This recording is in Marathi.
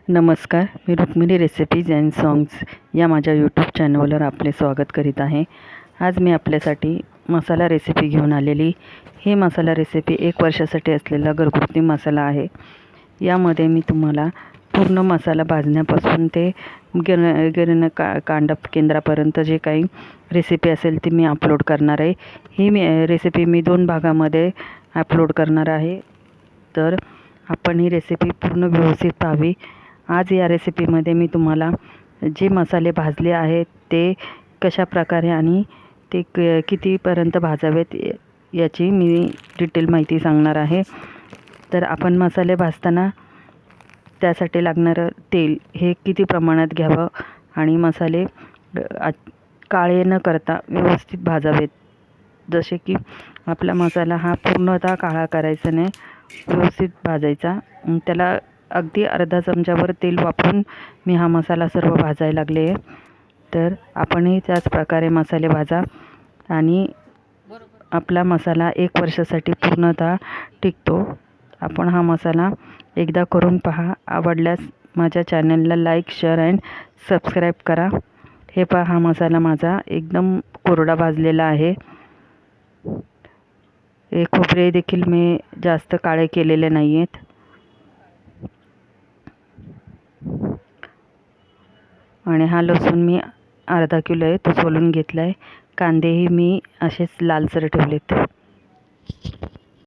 नमस्कार, मी रुक्मिणी रेसिपीज अँड सॉंग्स या माझ्या यूट्यूब चॅनलवर आपले स्वागत करीत आहे। आज मी आपल्यासाठी मसाला रेसिपी घेऊन आलेली। ही मसाला रेसिपी 1 वर्षासाठी असलेला घरगुती मसाला आहे। यामध्ये मी तुम्हाला पूर्ण मसाला भाजण्यापासून ते गिरण कांडप केंद्रापर्यंत जे काही रेसिपी असेल ती मी अपलोड करणार आहे। ही रेसिपी मी 2 भागामध्ये अपलोड करणार आहे, तर आपण ही रेसिपी पूर्ण व्यवस्थित पाहावी। आज या रेसिपीमध्ये मी तुम्हाला जे मसाले भाजले आहेत ते कशा प्रकारे आणि ते कितीपर्यंत भाजावेत याची मी डिटेल माहिती सांगणार आहे। तर आपण मसाले भाजताना त्यासाठी लागणारं तेल हे किती प्रमाणात घ्यावं आणि मसाले काळे न करता व्यवस्थित भाजावेत। जसे की आपला मसाला हा पूर्णतः काळा करायचा नाही, व्यवस्थित भाजायचा। त्याला अगदी अर्धा चमचाभर तेल वापरून मी हा मसाला सर्व भाजायला लागले आहे। तर आपणही त्याच प्रकारे मसाले भाजा आणि आपला मसाला 1 वर्षासाठी पूर्णतः टिकतो। आपण हा मसाला एकदा करून पहा। आवडल्यास माझ्या चॅनलला लाईक, शेअर अँड सबस्क्राईब करा। हे पहा, हा मसाला माझा एकदम कोरडा भाजलेला आहे। हे खोबरे देखील मी जास्त काळे केलेले नाही आहेत। आणि हा लसूण मी अर्धा किलो आहे, तो सोलून घेतला आहे। कांदेही मी असेच लालसर ठेवलेत।